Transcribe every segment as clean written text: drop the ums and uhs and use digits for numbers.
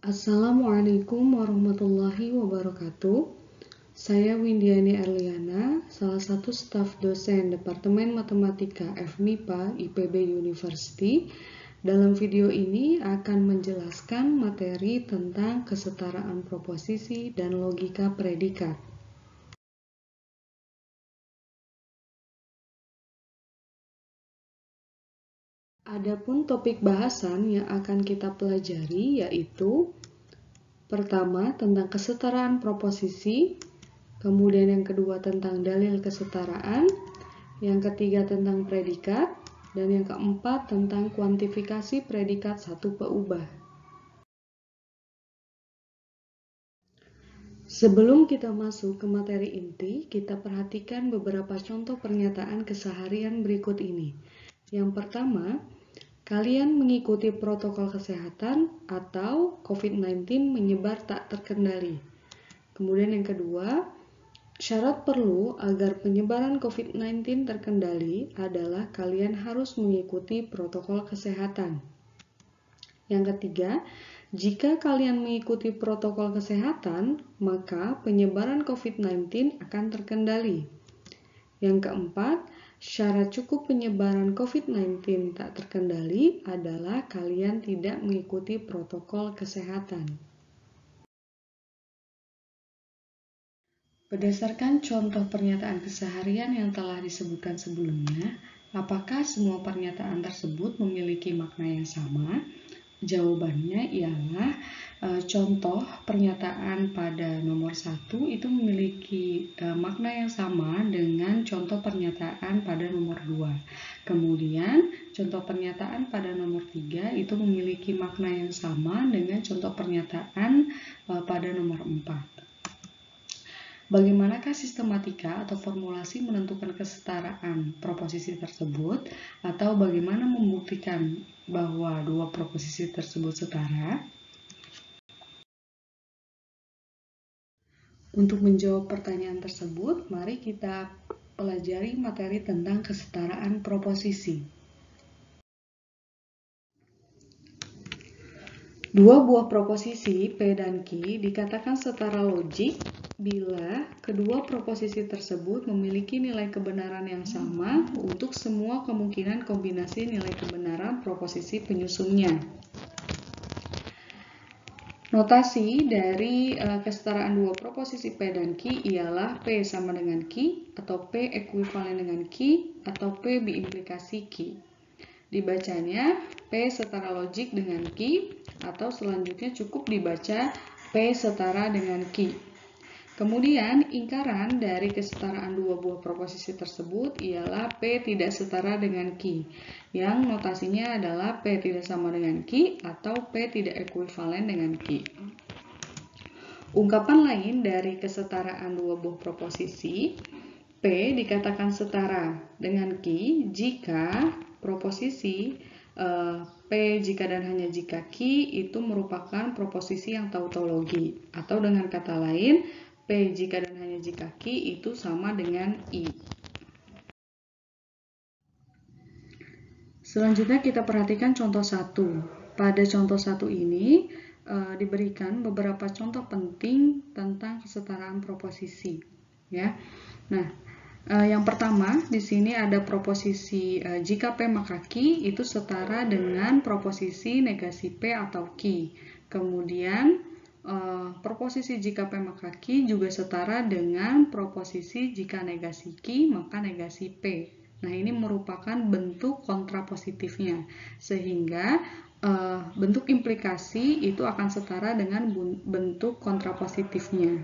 Assalamualaikum warahmatullahi wabarakatuh. Saya Windiani Erliana, salah satu staf dosen Departemen Matematika FMIPA IPB University. Dalam video ini akan menjelaskan materi tentang kesetaraan proposisi dan logika predikat. Adapun topik bahasan yang akan kita pelajari yaitu pertama tentang kesetaraan proposisi, kemudian yang kedua tentang dalil kesetaraan, yang ketiga tentang predikat, dan yang keempat tentang kuantifikasi predikat satu peubah. Sebelum kita masuk ke materi inti, kita perhatikan beberapa contoh pernyataan keseharian berikut ini. Yang pertama, kalian mengikuti protokol kesehatan atau COVID-19 menyebar tak terkendali. Kemudian yang kedua, syarat perlu agar penyebaran COVID-19 terkendali adalah kalian harus mengikuti protokol kesehatan. Yang ketiga, jika kalian mengikuti protokol kesehatan, maka penyebaran COVID-19 akan terkendali. Yang keempat, syarat cukup penyebaran COVID-19 tak terkendali adalah kalian tidak mengikuti protokol kesehatan. Berdasarkan contoh pernyataan keseharian yang telah disebutkan sebelumnya, apakah semua pernyataan tersebut memiliki makna yang sama? Jawabannya ialah contoh pernyataan pada nomor 1 itu memiliki makna yang sama dengan contoh pernyataan pada nomor 2. Kemudian contoh pernyataan pada nomor 3 itu memiliki makna yang sama dengan contoh pernyataan pada nomor 4. Bagaimanakah sistematika atau formulasi menentukan kesetaraan proposisi tersebut, atau bagaimana membuktikan bahwa dua proposisi tersebut setara? Untuk menjawab pertanyaan tersebut, mari kita pelajari materi tentang kesetaraan proposisi. Dua buah proposisi P dan Q dikatakan setara logik bila kedua proposisi tersebut memiliki nilai kebenaran yang sama untuk semua kemungkinan kombinasi nilai kebenaran proposisi penyusunnya. Notasi dari kesetaraan dua proposisi P dan Q ialah P sama dengan Q, atau P ekuivalen dengan Q, atau P biimplikasi Q. Dibacanya P setara logik dengan Q, atau selanjutnya cukup dibaca P setara dengan Q. Kemudian ingkaran dari kesetaraan dua buah proposisi tersebut ialah P tidak setara dengan Q, yang notasinya adalah P tidak sama dengan Q atau P tidak ekuivalen dengan Q. Ungkapan lain dari kesetaraan dua buah proposisi, P dikatakan setara dengan Q jika proposisi P jika dan hanya jika Q itu merupakan proposisi yang tautologi, atau dengan kata lain, P jika dan hanya jika Q itu sama dengan I. Selanjutnya kita perhatikan contoh 1. Pada contoh 1 ini diberikan beberapa contoh penting tentang kesetaraan proposisi. Ya. Nah, yang pertama di sini ada proposisi jika P maka Q itu setara dengan proposisi negasi P atau Q. Kemudian proposisi jika P maka Q juga setara dengan proposisi jika negasi Q maka negasi P. Nah, ini merupakan bentuk kontrapositifnya, sehingga bentuk implikasi itu akan setara dengan bentuk kontrapositifnya.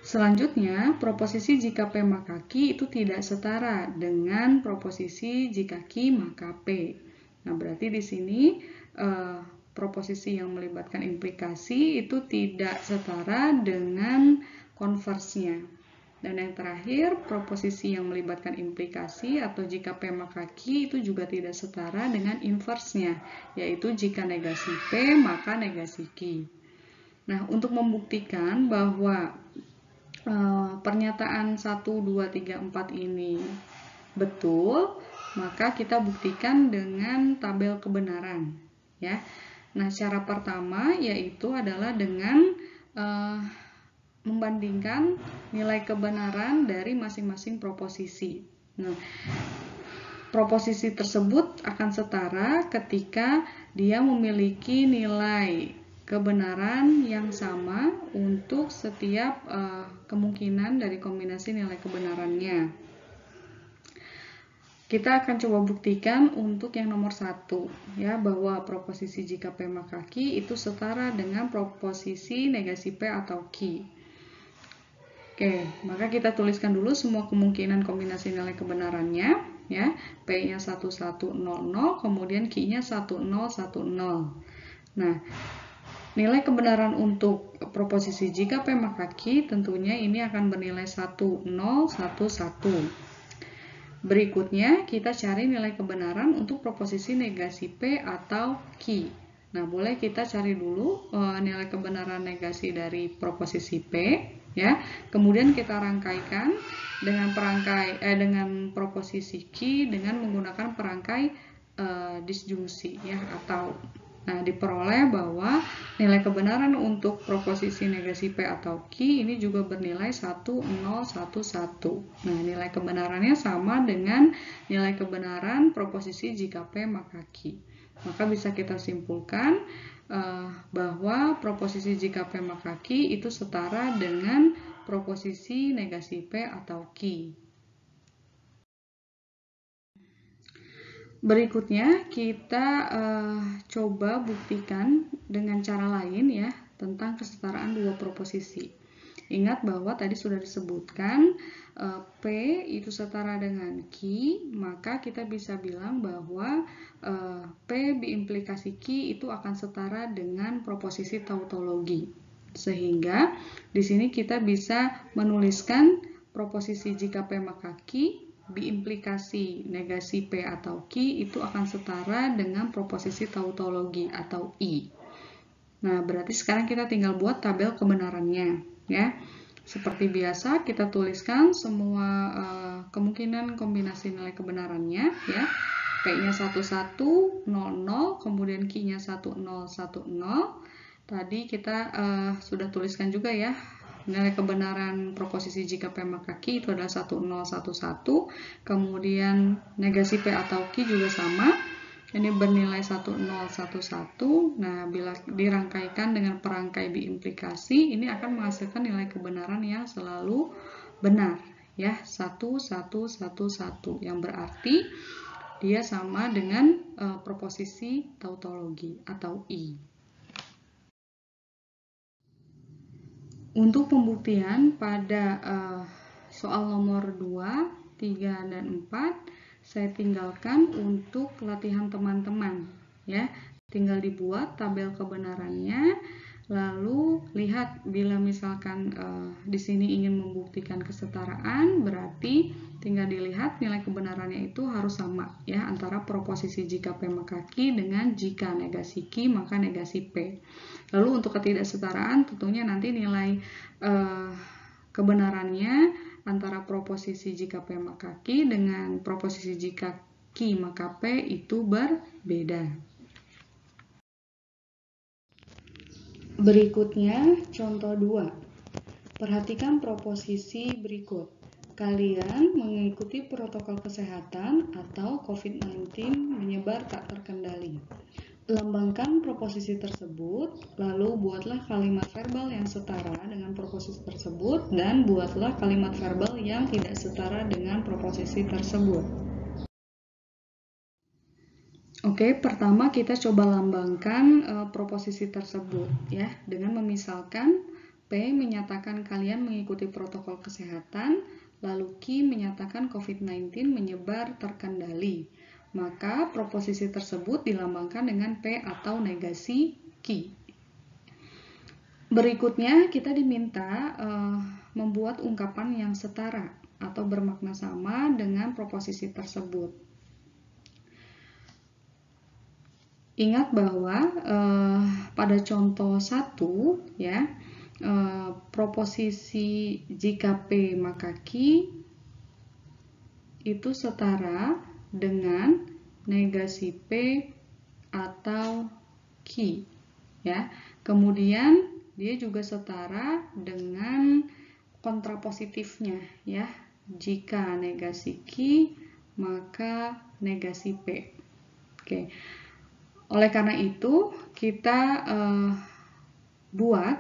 Selanjutnya, proposisi jika P maka Q itu tidak setara dengan proposisi jika Q maka P. Nah, berarti di sini proposisi yang melibatkan implikasi itu tidak setara dengan konversnya. Dan yang terakhir, proposisi yang melibatkan implikasi atau jika P maka Q itu juga tidak setara dengan inversnya, yaitu jika negasi P maka negasi Q. Nah, untuk membuktikan bahwa pernyataan 1, 2, 3, 4 ini betul, maka kita buktikan dengan tabel kebenaran. Ya. Nah, cara pertama yaitu adalah dengan membandingkan nilai kebenaran dari masing-masing proposisi. Nah, proposisi tersebut akan setara ketika dia memiliki nilai kebenaran yang sama untuk setiap kemungkinan dari kombinasi nilai kebenarannya. Kita akan coba buktikan untuk yang nomor 1, ya, bahwa proposisi jika P maka Q itu setara dengan proposisi negasi P atau Q. Oke, maka kita tuliskan dulu semua kemungkinan kombinasi nilai kebenarannya, ya. P-nya 1100, kemudian Q-nya 1010. Nah, nilai kebenaran untuk proposisi jika P maka Q tentunya ini akan bernilai 1011. Berikutnya, kita cari nilai kebenaran untuk proposisi negasi P atau Q. Nah, boleh kita cari dulu nilai kebenaran negasi dari proposisi P, ya. Kemudian kita rangkaikan dengan dengan proposisi Q dengan menggunakan perangkai disjungsi, ya, atau diperoleh bahwa nilai kebenaran untuk proposisi negasi P atau Q ini juga bernilai 1011. Nah, nilai kebenarannya sama dengan nilai kebenaran proposisi jika P maka Q. Maka bisa kita simpulkan bahwa proposisi jika P maka Q itu setara dengan proposisi negasi P atau Q. Berikutnya kita coba buktikan dengan cara lain, ya, tentang kesetaraan dua proposisi. Ingat bahwa tadi sudah disebutkan P itu setara dengan Q, maka kita bisa bilang bahwa P biimplikasi Q itu akan setara dengan proposisi tautologi. Sehingga di sini kita bisa menuliskan proposisi jika P maka Q biimplikasi negasi P atau Q itu akan setara dengan proposisi tautologi atau I. Nah, berarti sekarang kita tinggal buat tabel kebenarannya, ya. Seperti biasa kita tuliskan semua kemungkinan kombinasi nilai kebenarannya, ya. P-nya 1100, kemudian Q-nya 1010. Tadi kita sudah tuliskan juga, ya. Nilai kebenaran proposisi jika P maka Q itu adalah 1011, kemudian negasi P atau Q juga sama, ini bernilai 1011. Nah, bila dirangkaikan dengan perangkai biimplikasi, ini akan menghasilkan nilai kebenaran yang selalu benar, ya, 1111, yang berarti dia sama dengan proposisi tautologi atau I. Untuk pembuktian pada soal nomor 2, 3, dan 4, saya tinggalkan untuk latihan teman-teman, ya. Tinggal dibuat tabel kebenarannya, lalu lihat bila misalkan di sini ingin membuktikan kesetaraan, berarti tinggal dilihat nilai kebenarannya itu harus sama, ya, antara proposisi jika P maka Q dengan jika negasi Q maka negasi P. Lalu untuk ketidaksetaraan tentunya nanti nilai kebenarannya antara proposisi jika P maka Q dengan proposisi jika Q maka P itu berbeda. Berikutnya contoh 2. Perhatikan proposisi berikut. Kalian mengikuti protokol kesehatan atau COVID-19 menyebar tak terkendali. Lambangkan proposisi tersebut, lalu buatlah kalimat verbal yang setara dengan proposisi tersebut, dan buatlah kalimat verbal yang tidak setara dengan proposisi tersebut. Oke, pertama kita coba lambangkan proposisi tersebut, ya, dengan memisalkan P menyatakan kalian mengikuti protokol kesehatan, lalu Q menyatakan COVID-19 menyebar terkendali. Maka proposisi tersebut dilambangkan dengan P atau negasi Q. Berikutnya kita diminta membuat ungkapan yang setara atau bermakna sama dengan proposisi tersebut. Ingat bahwa pada contoh 1, ya, proposisi jika P maka Q itu setara dengan negasi P atau Q, ya. Kemudian dia juga setara dengan kontrapositifnya, ya. Jika negasi Q, maka negasi P. Oke. Oleh karena itu, kita buat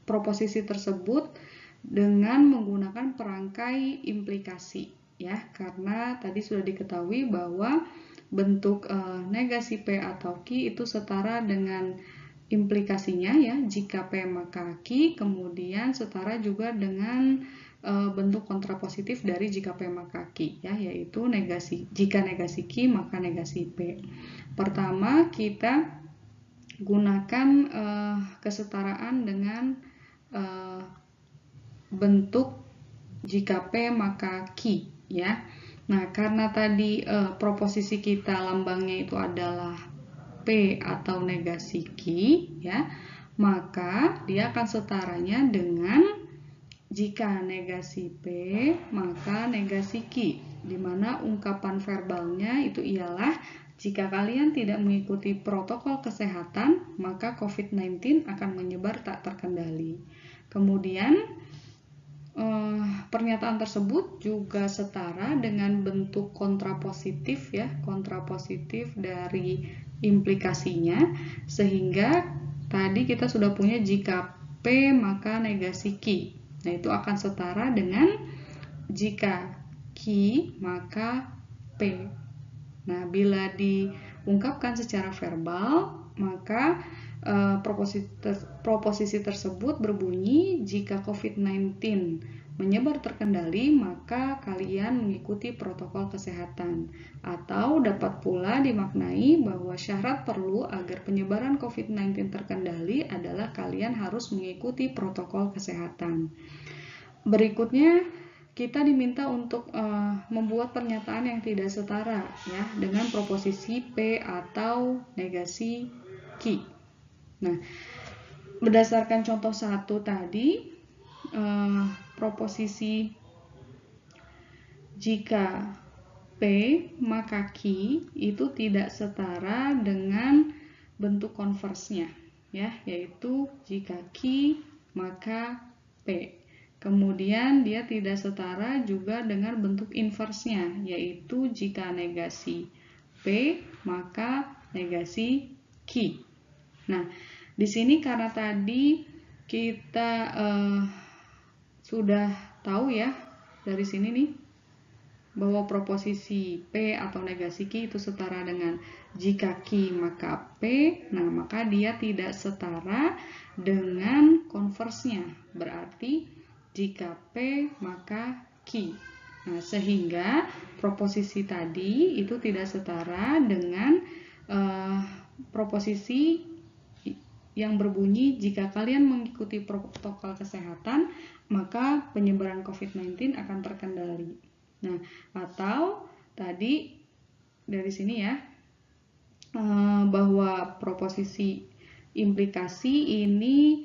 proposisi tersebut dengan menggunakan perangkai implikasi, ya. Karena tadi sudah diketahui bahwa bentuk negasi P atau Q itu setara dengan implikasinya, ya. Jika P maka Q, kemudian setara juga dengan bentuk kontrapositif dari jika P maka Q, ya, yaitu jika negasi Q maka negasi P. Pertama, kita gunakan kesetaraan dengan bentuk jika P maka Q, ya. Nah, karena tadi proposisi kita lambangnya itu adalah P atau negasi Q, ya, maka dia akan setaranya dengan jika negasi P maka negasi Q, di mana ungkapan verbalnya itu ialah jika kalian tidak mengikuti protokol kesehatan, maka COVID-19 akan menyebar tak terkendali. Kemudian pernyataan tersebut juga setara dengan bentuk kontrapositif, ya, kontrapositif dari implikasinya, sehingga tadi kita sudah punya jika P maka negasi Q. Nah, itu akan setara dengan jika Q maka P. Nah, bila diungkapkan secara verbal, maka proposisi tersebut berbunyi jika COVID-19 menyebar terkendali, maka kalian mengikuti protokol kesehatan. Atau dapat pula dimaknai bahwa syarat perlu agar penyebaran COVID-19 terkendali adalah kalian harus mengikuti protokol kesehatan. Berikutnya, kita diminta untuk membuat pernyataan yang tidak setara, ya, dengan proposisi P atau negasi Q. Nah, berdasarkan contoh 1 tadi, proposisi jika P maka Q itu tidak setara dengan bentuk konversnya, ya, yaitu jika Q maka P. Kemudian dia tidak setara juga dengan bentuk inversnya, yaitu jika negasi P maka negasi Q. Nah, di sini karena tadi kita sudah tahu, ya, dari sini nih bahwa proposisi P atau negasi Q itu setara dengan jika Q maka P. Nah, maka dia tidak setara dengan konversnya, berarti jika P maka Q. Nah, sehingga proposisi tadi itu tidak setara dengan proposisi yang berbunyi jika kalian mengikuti protokol kesehatan, maka penyebaran COVID-19 akan terkendali. Nah, atau tadi dari sini, ya, bahwa proposisi implikasi ini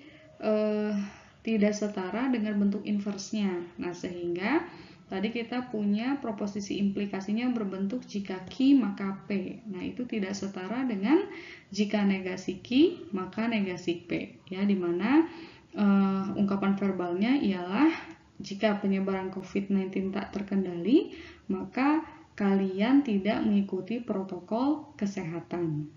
tidak setara dengan bentuk inversnya. Nah, sehingga tadi kita punya proposisi implikasinya berbentuk jika Q maka P. Nah, itu tidak setara dengan jika negasi Q maka negasi P, ya, dimana ungkapan verbalnya ialah jika penyebaran COVID-19 tak terkendali, maka kalian tidak mengikuti protokol kesehatan.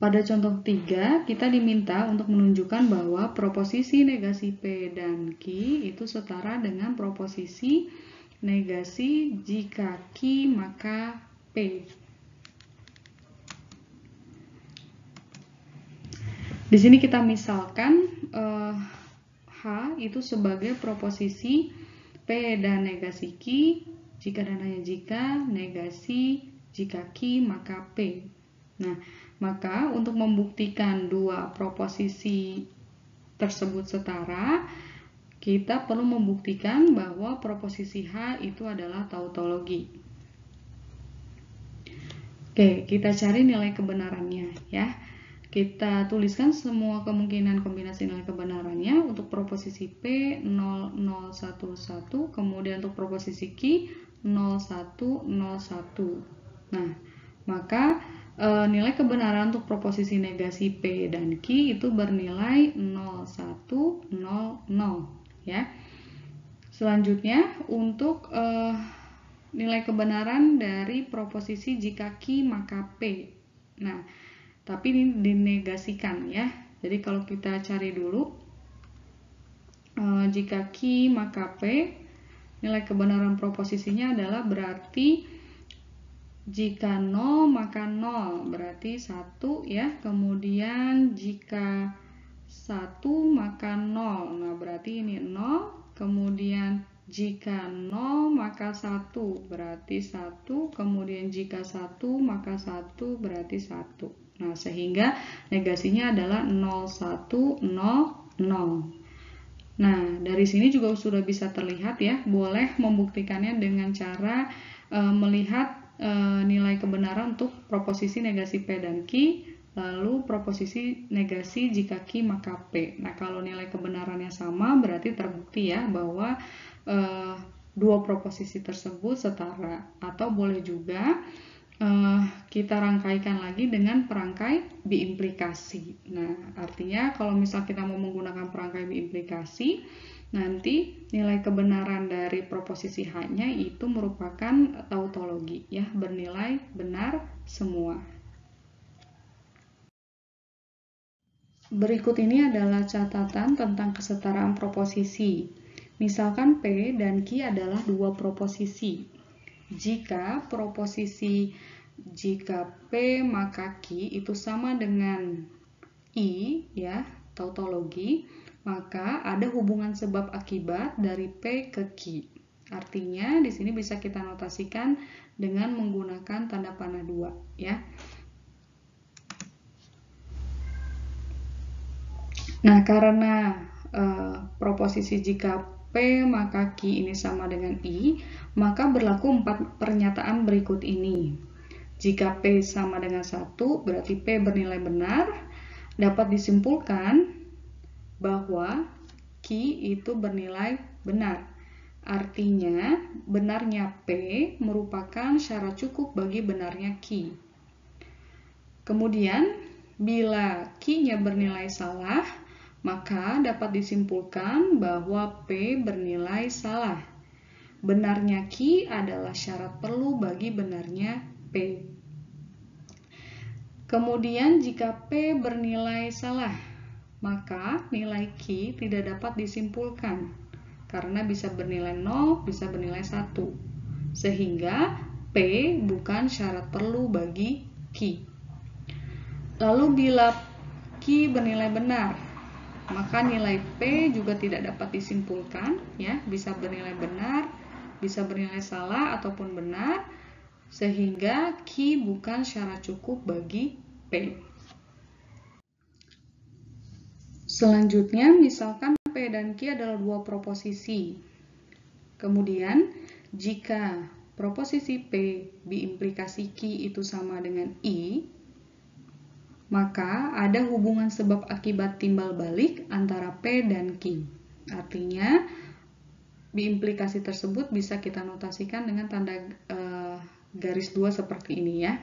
Pada contoh 3, kita diminta untuk menunjukkan bahwa proposisi negasi P dan Q itu setara dengan proposisi negasi jika Q maka P. Di sini kita misalkan H itu sebagai proposisi P dan negasi Q jika dan hanya jika negasi jika Q maka P. Nah, maka untuk membuktikan dua proposisi tersebut setara, kita perlu membuktikan bahwa proposisi H itu adalah tautologi. Oke, kita cari nilai kebenarannya, ya. Kita tuliskan semua kemungkinan kombinasi nilai kebenarannya untuk proposisi P 0011, kemudian untuk proposisi Q 0101. Nah, maka nilai kebenaran untuk proposisi negasi P dan Q itu bernilai 0, 1, 0, 0 ya. Selanjutnya untuk nilai kebenaran dari proposisi jika Q maka P. Nah, tapi ini dinegasikan ya. Jadi kalau kita cari dulu jika Q maka P, nilai kebenaran proposisinya adalah berarti jika 0 maka 0 berarti 1 ya. Kemudian jika 1 maka 0. Nah, berarti ini 0. Kemudian jika 0 maka 1 berarti 1. Kemudian jika 1 maka 1 berarti 1. Nah, sehingga negasinya adalah 0, 1, 0, 0. Nah, dari sini juga sudah bisa terlihat ya, boleh membuktikannya dengan cara melihat nilai kebenaran untuk proposisi negasi P dan Q, lalu proposisi negasi jika Q maka P. Nah, kalau nilai kebenarannya sama, berarti terbukti ya bahwa dua proposisi tersebut setara. Atau boleh juga kita rangkaikan lagi dengan perangkai biimplikasi. Nah, artinya kalau misal kita mau menggunakan perangkai biimplikasi, nanti nilai kebenaran dari proposisi H-nya itu merupakan tautologi ya, bernilai benar semua. Berikut ini adalah catatan tentang kesetaraan proposisi. Misalkan P dan Q adalah dua proposisi. Jika P maka Q itu sama dengan I ya, tautologi, maka ada hubungan sebab akibat dari P ke Q. Artinya di sini bisa kita notasikan dengan menggunakan tanda panah 2 ya. Nah, karena proposisi jika P maka Q ini sama dengan I, maka berlaku 4 pernyataan berikut ini. Jika P sama dengan 1, berarti P bernilai benar. Dapat disimpulkan bahwa Q itu bernilai benar. Artinya, benarnya P merupakan syarat cukup bagi benarnya Q. Kemudian, bila Q-nya bernilai salah, maka dapat disimpulkan bahwa P bernilai salah. Benarnya Q adalah syarat perlu bagi benarnya P. Kemudian jika P bernilai salah, maka nilai Q tidak dapat disimpulkan karena bisa bernilai 0, bisa bernilai 1. Sehingga P bukan syarat perlu bagi Q. Lalu bila Q bernilai benar, maka nilai P juga tidak dapat disimpulkan ya, bisa bernilai benar, bisa bernilai salah ataupun benar, sehingga Q bukan syarat cukup bagi P. Selanjutnya, misalkan P dan Q adalah dua proposisi. Kemudian, jika proposisi P biimplikasi Q itu sama dengan I, maka ada hubungan sebab akibat timbal balik antara P dan Q. Artinya, biimplikasi tersebut bisa kita notasikan dengan tanda garis 2 seperti ini ya.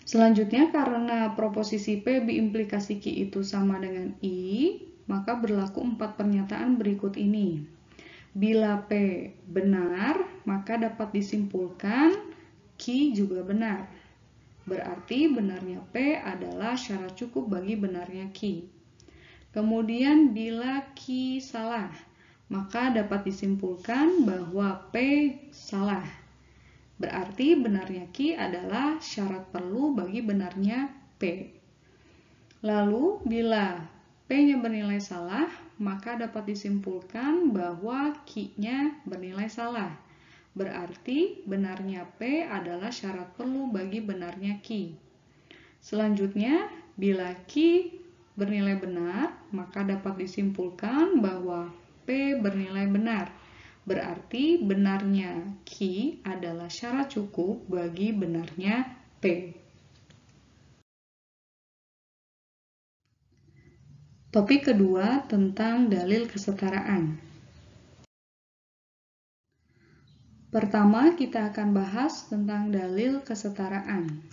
Selanjutnya, karena proposisi P biimplikasi Q itu sama dengan I, maka berlaku 4 pernyataan berikut ini. Bila P benar, maka dapat disimpulkan Q juga benar. Berarti benarnya P adalah syarat cukup bagi benarnya Q. Kemudian bila Q salah, maka dapat disimpulkan bahwa P salah. Berarti benarnya Q adalah syarat perlu bagi benarnya P. Lalu bila P-nya bernilai salah, maka dapat disimpulkan bahwa Q-nya bernilai salah. Berarti benarnya P adalah syarat perlu bagi benarnya Q. Selanjutnya, bila Q bernilai benar, maka dapat disimpulkan bahwa P bernilai benar. Berarti benarnya Q adalah syarat cukup bagi benarnya P. Topik kedua tentang dalil kesetaraan. Pertama, kita akan bahas tentang dalil kesetaraan.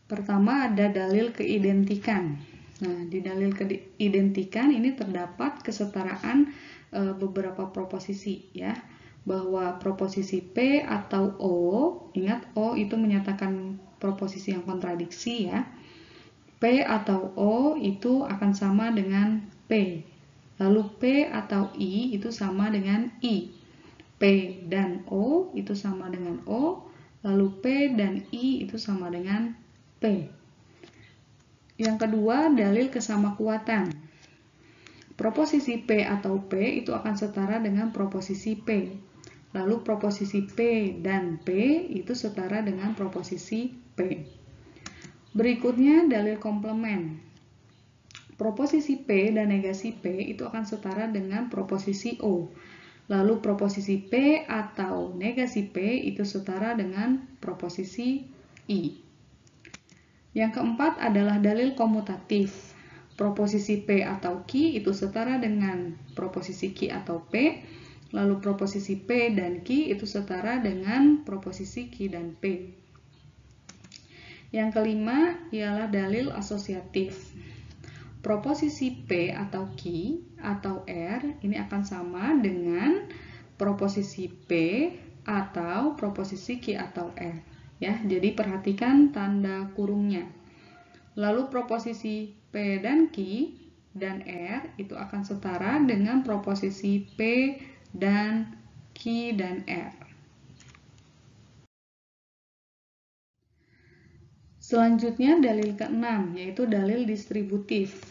Pertama ada dalil keidentikan. Nah, di dalil keidentikan ini terdapat kesetaraan beberapa proposisi ya. Bahwa proposisi P atau O, ingat O itu menyatakan proposisi yang kontradiksi ya. P atau O itu akan sama dengan P. Lalu P atau I itu sama dengan I. P dan O itu sama dengan O. Lalu P dan I itu sama dengan P. Yang kedua, dalil kesamakuatan. Proposisi P atau P itu akan setara dengan proposisi P. Lalu proposisi P dan P itu setara dengan proposisi P. Berikutnya dalil komplement. Proposisi P dan negasi P itu akan setara dengan proposisi O. Lalu proposisi P atau negasi P itu setara dengan proposisi I. Yang keempat adalah dalil komutatif. Proposisi P atau Q itu setara dengan proposisi Q atau P. Lalu proposisi P dan Q itu setara dengan proposisi Q dan P. Yang kelima ialah dalil asosiatif. Proposisi P atau Q atau R ini akan sama dengan proposisi P atau proposisi Q atau R. Ya, jadi perhatikan tanda kurungnya. Lalu proposisi P dan Q dan R itu akan setara dengan proposisi P dan Q dan R. Selanjutnya dalil keenam, yaitu dalil distributif.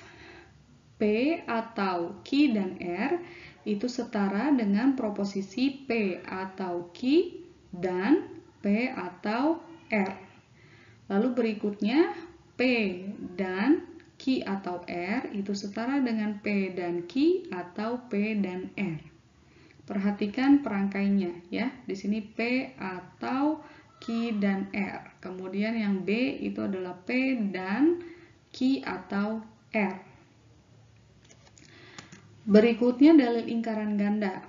P atau Q dan R itu setara dengan proposisi P atau Q dan P atau R. Lalu berikutnya P dan Q atau R itu setara dengan P dan Q atau P dan R. Perhatikan perangkainya ya. Di sini P atau Q dan R. Kemudian yang B itu adalah P dan Q atau R. Berikutnya dalil lingkaran ganda.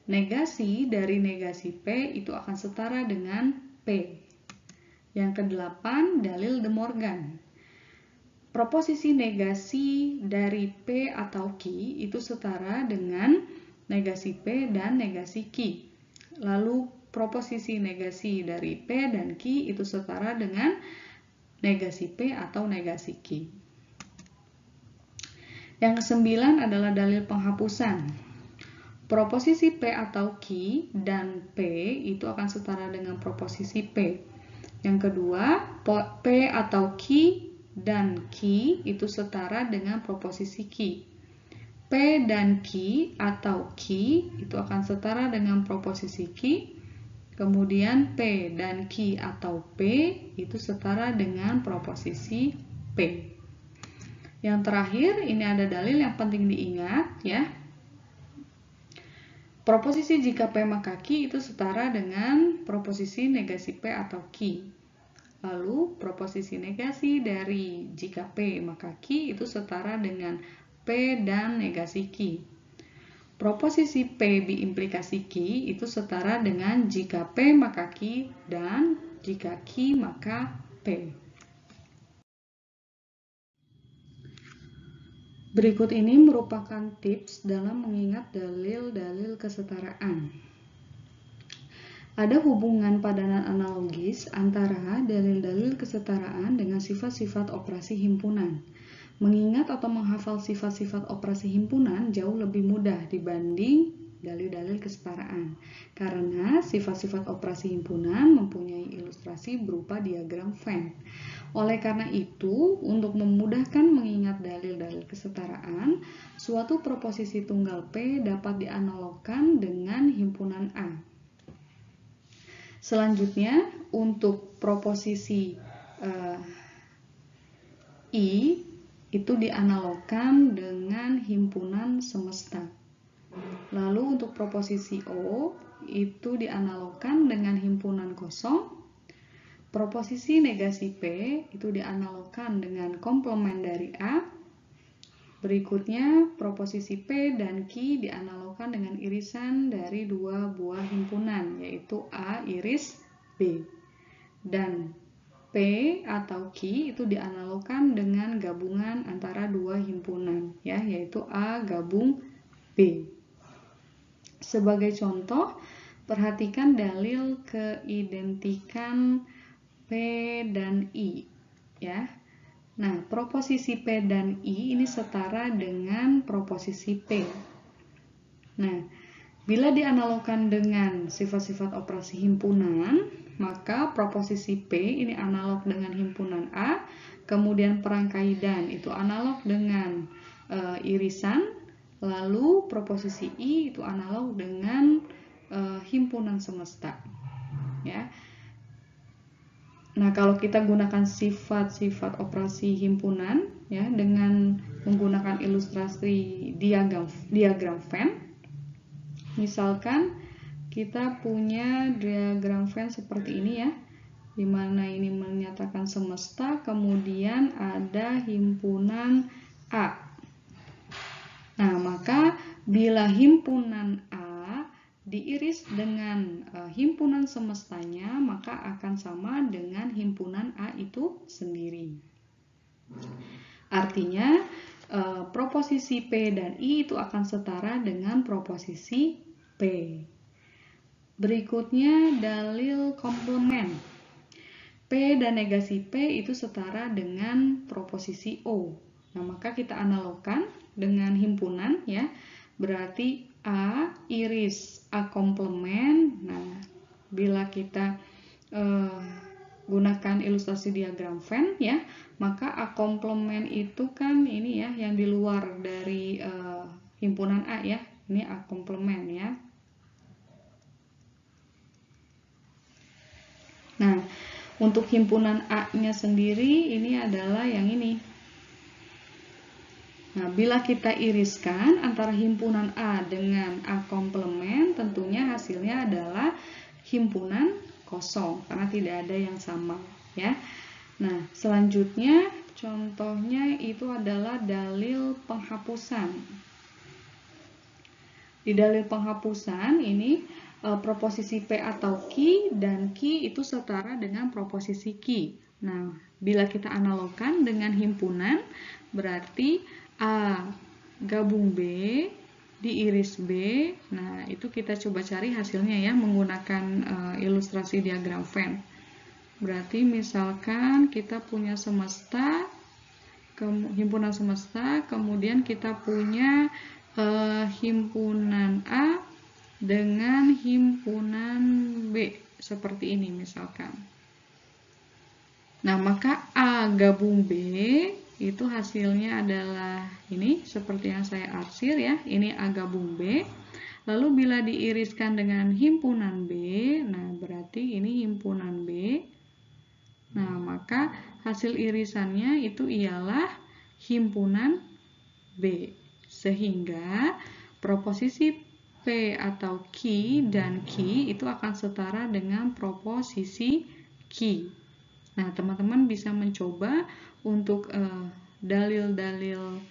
Negasi dari negasi P itu akan setara dengan P. Yang kedelapan, dalil De Morgan. Proposisi negasi dari P atau Q itu setara dengan negasi P dan negasi Q. Lalu proposisi negasi dari P dan Q itu setara dengan negasi P atau negasi Q. Yang kesembilan adalah dalil penghapusan. Proposisi P atau Q dan P itu akan setara dengan proposisi P. Yang kedua, P atau Q dan Q itu setara dengan proposisi Q. P dan Q atau Q itu akan setara dengan proposisi Q. Kemudian P dan Q atau P itu setara dengan proposisi P. Yang terakhir, ini ada dalil yang penting diingat ya. Proposisi jika P maka Q itu setara dengan proposisi negasi P atau Q. Lalu proposisi negasi dari jika P maka Q itu setara dengan P dan negasi Q. Proposisi P biimplikasi Q itu setara dengan jika P maka Q dan jika Q maka P. Berikut ini merupakan tips dalam mengingat dalil-dalil kesetaraan. Ada hubungan padanan analogis antara dalil-dalil kesetaraan dengan sifat-sifat operasi himpunan. Mengingat atau menghafal sifat-sifat operasi himpunan jauh lebih mudah dibanding dalil-dalil kesetaraan. Karena sifat-sifat operasi himpunan mempunyai ilustrasi berupa diagram Venn. Oleh karena itu, untuk memudahkan mengingat dalil-dalil kesetaraan, suatu proposisi tunggal P dapat dianalogkan dengan himpunan A. Selanjutnya, untuk proposisi I itu dianalogkan dengan himpunan semesta. Lalu untuk proposisi O itu dianalogkan dengan himpunan kosong. Proposisi negasi P itu dianalogkan dengan komplement dari A. Berikutnya, proposisi P dan Q dianalogkan dengan irisan dari dua buah himpunan, yaitu A iris B. Dan P atau Q itu dianalogkan dengan gabungan antara dua himpunan, ya, yaitu A gabung B. Sebagai contoh, perhatikan dalil keidentikan P dan I, ya. Nah, proposisi P dan I ini setara dengan proposisi P. Nah, bila dianalogkan dengan sifat-sifat operasi himpunan, maka proposisi P ini analog dengan himpunan A, kemudian perangkaidan itu analog dengan irisan, lalu proposisi I itu analog dengan himpunan semesta. Ya. Nah, kalau kita gunakan sifat-sifat operasi himpunan ya dengan menggunakan ilustrasi diagram Venn, misalkan kita punya diagram Venn seperti ini ya, di mana ini menyatakan semesta, kemudian ada himpunan A. Nah, maka bila himpunan A diiris dengan himpunan semestanya, maka akan sama dengan himpunan A itu sendiri. Artinya, proposisi P dan I itu akan setara dengan proposisi P. Berikutnya, dalil komplement. P dan negasi P itu setara dengan proposisi O. Nah, maka kita analogkan dengan himpunan ya. Berarti A iris A komplement. Nah, bila kita gunakan ilustrasi diagram Venn ya, maka A komplement itu kan ini ya yang di luar dari himpunan A ya. Ini A komplement ya. Nah, untuk himpunan A-nya sendiri ini adalah yang ini. Nah, bila kita iriskan antara himpunan A dengan A komplement, tentunya hasilnya adalah himpunan kosong karena tidak ada yang sama ya. Nah, selanjutnya contohnya itu adalah dalil penghapusan. Di dalil penghapusan ini proposisi P atau Q dan Q itu setara dengan proposisi Q. Nah, bila kita analogkan dengan himpunan, berarti A gabung B diiris B. Nah, itu kita coba cari hasilnya ya menggunakan ilustrasi diagram Venn. Berarti misalkan kita punya semesta, himpunan semesta, kemudian kita punya himpunan A dengan himpunan B seperti ini misalkan. Nah, maka A gabung B itu hasilnya adalah ini seperti yang saya arsir ya. Ini A gabung B. Lalu bila diiriskan dengan himpunan B, nah berarti ini himpunan B. Nah, maka hasil irisannya itu ialah himpunan B. Sehingga proposisi P atau Q dan Q itu akan setara dengan proposisi Q. Nah, teman-teman bisa mencoba untuk dalil-dalil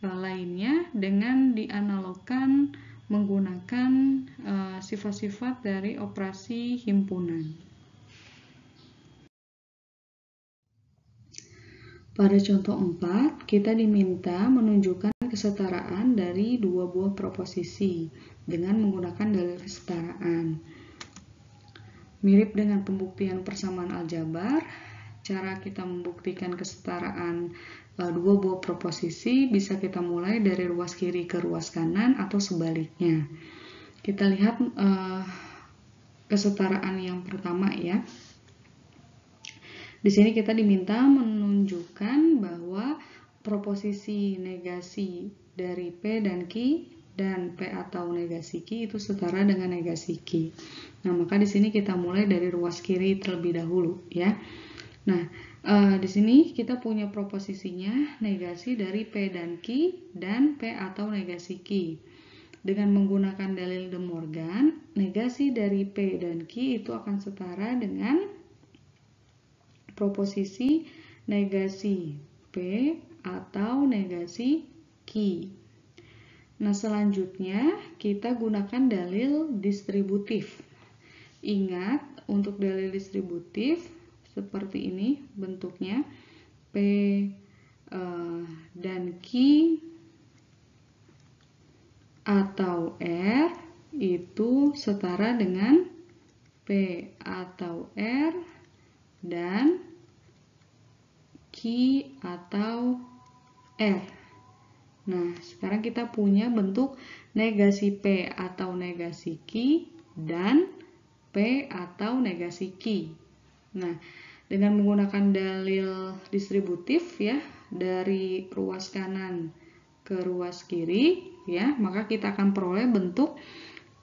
lainnya dengan dianalogkan menggunakan sifat-sifat dari operasi himpunan. Pada contoh 4, kita diminta menunjukkan kesetaraan dari dua buah proposisi dengan menggunakan dalil kesetaraan. Mirip dengan pembuktian persamaan aljabar, cara kita membuktikan kesetaraan dua buah proposisi bisa kita mulai dari ruas kiri ke ruas kanan atau sebaliknya. Kita lihat kesetaraan yang pertama ya. Di sini kita diminta menunjukkan bahwa proposisi negasi dari P dan Q dan P atau negasi Q itu setara dengan negasi Q. Nah, maka di sini kita mulai dari ruas kiri terlebih dahulu ya. Nah, di sini kita punya proposisinya negasi dari P dan Q dan P atau negasi Q. Dengan menggunakan dalil De Morgan, negasi dari P dan Q itu akan setara dengan proposisi negasi P atau negasi Ki. Nah, selanjutnya kita gunakan dalil distributif. Ingat, untuk dalil distributif seperti ini bentuknya. P dan Q atau R itu setara dengan P atau R dan Q atau R. Nah, sekarang kita punya bentuk negasi P atau negasi Q dan P atau negasi Q. Nah, dengan menggunakan dalil distributif ya, dari ruas kanan ke ruas kiri ya, maka kita akan peroleh bentuk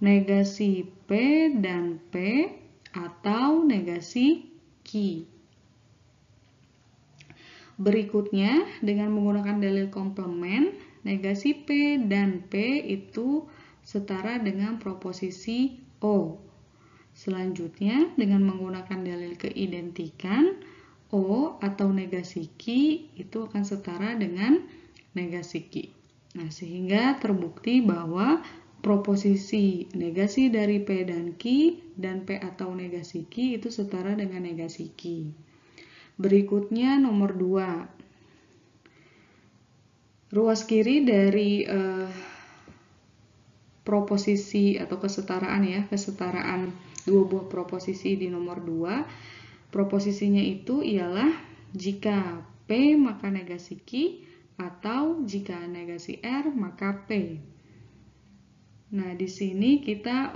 negasi P dan P atau negasi Q. Berikutnya, dengan menggunakan dalil komplement, negasi P dan P itu setara dengan proposisi O. Selanjutnya, dengan menggunakan dalil keidentikan, O atau negasi Q itu akan setara dengan negasi Q. Nah, sehingga terbukti bahwa proposisi negasi dari P dan Q dan P atau negasi Q itu setara dengan negasi Q. Berikutnya nomor 2. Ruas kiri dari proposisi atau kesetaraan ya, kesetaraan dua buah proposisi di nomor 2. Proposisinya itu ialah jika P maka negasi Q atau jika negasi R maka P. Nah, di sini kita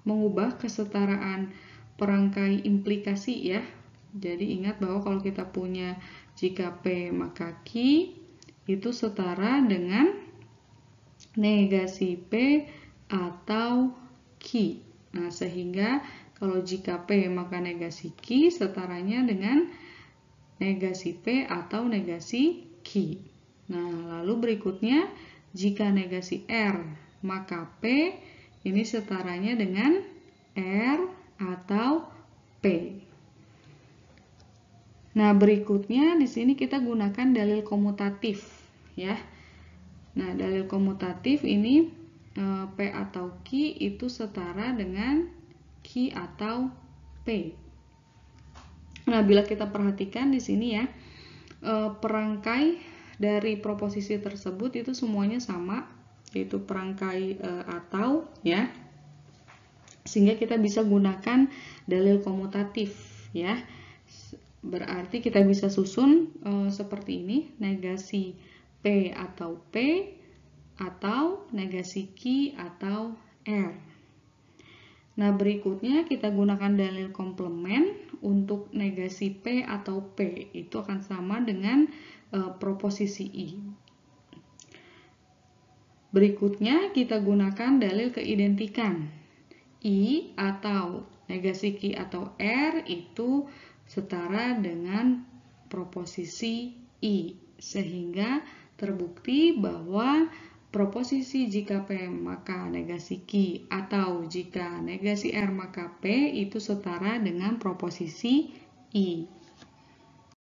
mengubah kesetaraan perangkai implikasi ya. Jadi ingat bahwa kalau kita punya jika P maka Q itu setara dengan negasi P atau Q. Nah, sehingga kalau jika P maka negasi Q setaranya dengan negasi P atau negasi Q. Nah, lalu berikutnya jika negasi R maka P ini setaranya dengan R atau P. Nah, berikutnya di sini kita gunakan dalil komutatif ya. Nah, dalil komutatif ini P atau Q itu setara dengan Q atau P. Nah, bila kita perhatikan di sini ya, perangkai dari proposisi tersebut itu semuanya sama, yaitu perangkai atau ya. Sehingga kita bisa gunakan dalil komutatif ya. Berarti kita bisa susun seperti ini, negasi P atau P atau negasi Q atau R. Nah, berikutnya kita gunakan dalil komplement untuk negasi P atau P. Itu akan sama dengan proposisi I. Berikutnya kita gunakan dalil keidentikan. I atau negasi Q atau R itu setara dengan proposisi I, sehingga terbukti bahwa proposisi jika P maka negasi Q atau jika negasi R maka P itu setara dengan proposisi I.